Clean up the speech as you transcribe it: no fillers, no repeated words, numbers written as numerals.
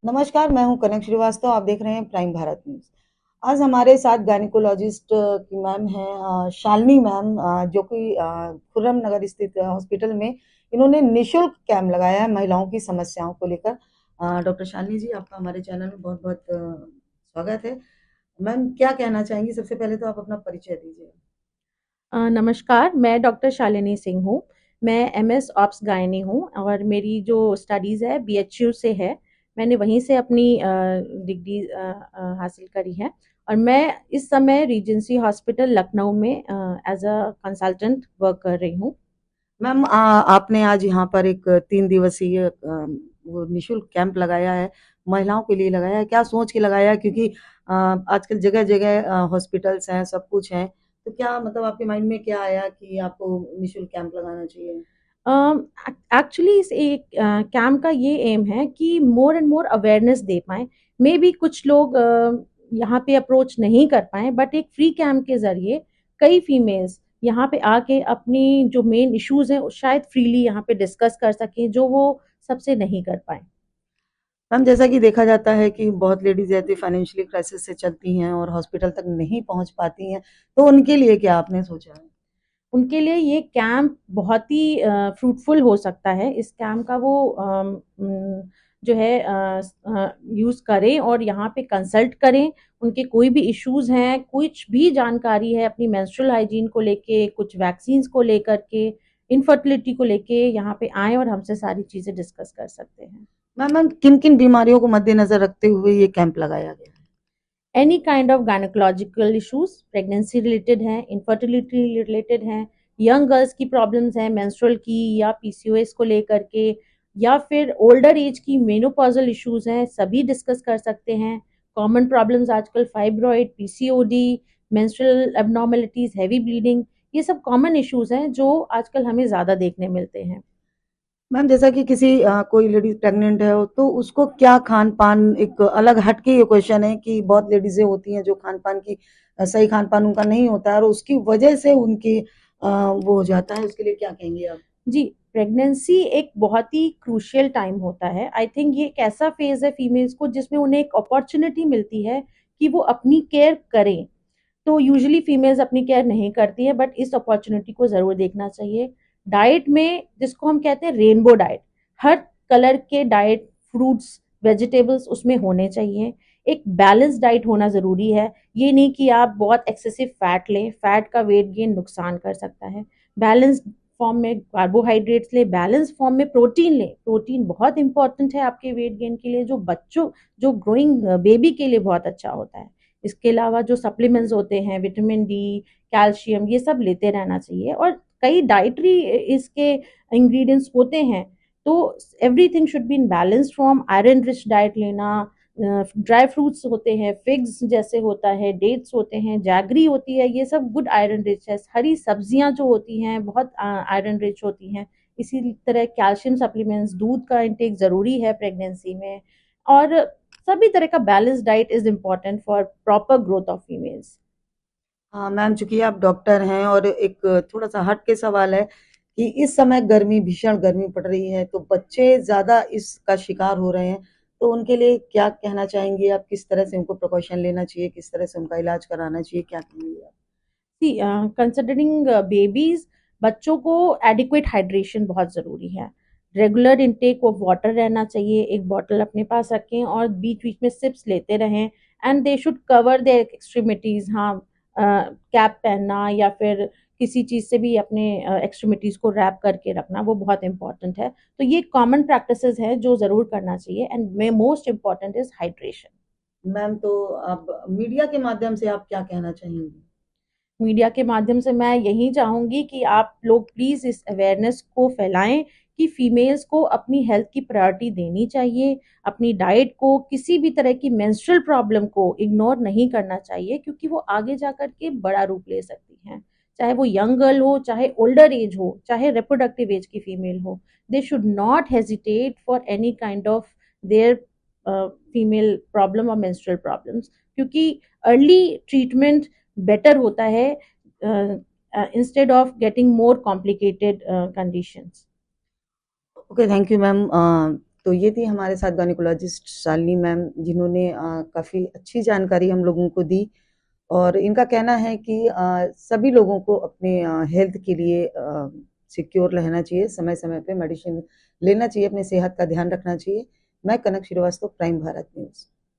नमस्कार, मैं हूं कनक श्रीवास्तव। आप देख रहे हैं प्राइम भारत न्यूज़। आज हमारे साथ गायनेकोलॉजिस्ट की मैम हैं, शालिनी मैम, जो कि खुर्रम नगर स्थित हॉस्पिटल में इन्होंने निःशुल्क कैंप लगाया है महिलाओं की समस्याओं को लेकर। डॉक्टर शालिनी जी, आपका हमारे चैनल में बहुत-बहुत स्वागत है। मैम, क्या कहना चाहेंगी? सबसे पहले तो आप अपना परिचय दीजिए। नमस्कार, मैं डॉक्टर शालिनी सिंह हूँ। मैं एमएस ऑप्स गायनी हूँ और मेरी जो स्टडीज़ है बीएचयू से है। मैंने वहीं से अपनी डिग्री हासिल करी है और मैं इस समय रीजेंसी हॉस्पिटल लखनऊ में एज अ कंसल्टेंट वर्क कर रही हूँ। मैम, आपने आज यहाँ पर एक 3 दिवसीय वो निःशुल्क कैंप लगाया है, महिलाओं के लिए लगाया है। क्या सोच के लगाया है? क्योंकि आजकल जगह-जगह हॉस्पिटल्स हैं, सब कुछ है। तो क्या मतलब आपके माइंड में क्या आया कि आपको निःशुल्क कैंप लगाना चाहिए? एक्चुअली इस एक कैंप का ये एम है कि मोर एंड मोर अवेयरनेस दे पाएँ। मे बी कुछ लोग यहाँ पे अप्रोच नहीं कर पाएँ, बट एक फ्री कैंप के ज़रिए कई फीमेल्स यहाँ पे आके अपनी जो मेन इश्यूज़ हैं, शायद फ्रीली यहाँ पे डिस्कस कर सकें, जो वो सबसे नहीं कर पाएँ। मैम, जैसा कि देखा जाता है कि बहुत लेडीज़ ऐसी फाइनेंशियली क्राइसिस से चलती हैं और हॉस्पिटल तक नहीं पहुँच पाती हैं, तो उनके लिए क्या आपने सोचा है? उनके लिए ये कैंप बहुत ही फ्रूटफुल हो सकता है। इस कैंप का वो जो है यूज़ करें और यहाँ पे कंसल्ट करें। उनके कोई भी इश्यूज़ हैं, कुछ भी जानकारी है अपनी मेंस्ट्रुअल हाइजीन को लेके, कुछ वैक्सीन्स को लेकर के, इनफर्टिलिटी को लेके यहाँ पे आएँ और हमसे सारी चीज़ें डिस्कस कर सकते हैं। मैम, किन-किन बीमारियों को मद्देनज़र रखते हुए ये कैंप लगाया गया है? Any kind of gynaecological issues, pregnancy related हैं, इनफर्टिलिटी रिलेटेड हैं, यंग गर्ल्स की प्रॉब्लम्स हैं मेंस्ट्रुअल की या पीसीओएस को लेकर के, या फिर ओल्डर एज की मेनोपॉजल इश्यूज हैं, सभी डिस्कस कर सकते हैं। कॉमन प्रॉब्लम्स आजकल fibroid, PCOD, menstrual abnormalities, heavy bleeding, ये सब कॉमन इश्यूज हैं जो आजकल हमें ज़्यादा देखने मिलते हैं। मैम, जैसा कि किसी कोई लेडीज़ प्रेग्नेंट है तो उसको क्या खान-पान, एक अलग हट के ये क्वेश्चन है कि बहुत लेडीज़ें होती हैं जो खान-पान की सही खान-पान उनका नहीं होता है और उसकी वजह से उनकी वो हो जाता है, उसके लिए क्या कहेंगी आप? जी, प्रेगनेंसी एक बहुत ही क्रूशियल टाइम होता है। आई थिंक ये एक ऐसा फेज़ है फीमेल्स को जिसमें उन्हें एक अपॉर्च्युनिटी मिलती है कि वो अपनी केयर करें। तो यूजुअली फीमेल्स अपनी केयर नहीं करती हैं, बट इस अपॉर्चुनिटी को ज़रूर देखना चाहिए। डाइट में जिसको हम कहते हैं रेनबो डाइट, हर कलर के डाइट, फ्रूट्स, वेजिटेबल्स उसमें होने चाहिए। एक बैलेंस डाइट होना ज़रूरी है। ये नहीं कि आप बहुत एक्सेसिव फैट लें, फैट का वेट गेन नुकसान कर सकता है। बैलेंस फॉर्म में कार्बोहाइड्रेट्स लें, बैलेंस फॉर्म में प्रोटीन लें। प्रोटीन बहुत इंपॉर्टेंट है आपके वेट गेन के लिए, जो ग्रोइंग बेबी के लिए बहुत अच्छा होता है। इसके अलावा जो सप्लीमेंट्स होते हैं, विटामिन डी, कैल्शियम, ये सब लेते रहना चाहिए। और कई डाइटरी इसके इंग्रेडिएंट्स होते हैं, तो everything should be in balanced form. Iron rich diet लेना, ड्राई फ्रूट्स होते हैं, फिग्स जैसे होता है, डेट्स होते हैं, जैगरी होती है, ये सब गुड आयरन रिच है। हरी सब्जियां जो होती हैं बहुत आयरन रिच होती हैं। इसी तरह कैल्शियम सप्लीमेंट्स, दूध का इंटेक ज़रूरी है प्रेगनेंसी में। और सभी तरह का balance diet is important for proper growth of females. हाँ, मैम, चूँकि आप डॉक्टर हैं और एक थोड़ा-सा हट के सवाल है कि इस समय गर्मी, भीषण गर्मी पड़ रही है, तो बच्चे ज़्यादा इसका शिकार हो रहे हैं, तो उनके लिए क्या कहना चाहेंगी आप? किस तरह से उनको प्रिकॉशन लेना चाहिए? किस तरह से उनका इलाज कराना चाहिए? क्या कहेंगी आप? सी कंसिडरिंग बेबीज, बच्चों को एडिक्वेट हाइड्रेशन बहुत ज़रूरी है। रेगुलर इंटेक ऑफ वाटर रहना चाहिए, एक बॉटल अपने पास रखें और बीच बीच में सिप्स लेते रहें। And they should cover their extremities. हाँ, कैप पहनना या फिर किसी चीज़ से भी अपने एक्सट्रीमिटीज़ को रैप करके रखना, वो बहुत इंपॉर्टेंट है। तो ये कॉमन प्रैक्टिसेस हैं जो ज़रूर करना चाहिए, and may most important is hydration. Ma'am, तो अब मीडिया के माध्यम से आप क्या कहना चाहेंगी? मीडिया के माध्यम से मैं यही चाहूँगी कि आप लोग प्लीज़ इस अवेयरनेस को फैलाएं कि फीमेल्स को अपनी हेल्थ की प्रायोरिटी देनी चाहिए। अपनी डाइट को, किसी भी तरह की मेंस्ट्रुअल प्रॉब्लम को इग्नोर नहीं करना चाहिए, क्योंकि वो आगे जाकर के बड़ा रूप ले सकती हैं। चाहे वो यंग गर्ल हो, चाहे ओल्डर एज हो, चाहे रिप्रोडक्टिव एज की फीमेल हो, they should not hesitate for any kind of their female problem और मेंस्ट्रुअल प्रॉब्लम्स, क्योंकि अर्ली ट्रीटमेंट बेटर होता है instead of getting more complicated conditions. Okay, thank you ma'am. तो ये थी हमारे साथ गायनेकोलॉजिस्ट शालिनी मैम, जिन्होंने काफ़ी अच्छी जानकारी हम लोगों को दी। और इनका कहना है कि सभी लोगों को अपने हेल्थ के लिए सिक्योर रहना चाहिए, समय-समय पे मेडिसिन लेना चाहिए, अपनी सेहत का ध्यान रखना चाहिए। मैं कनक श्रीवास्तव, प्राइम भारत न्यूज़।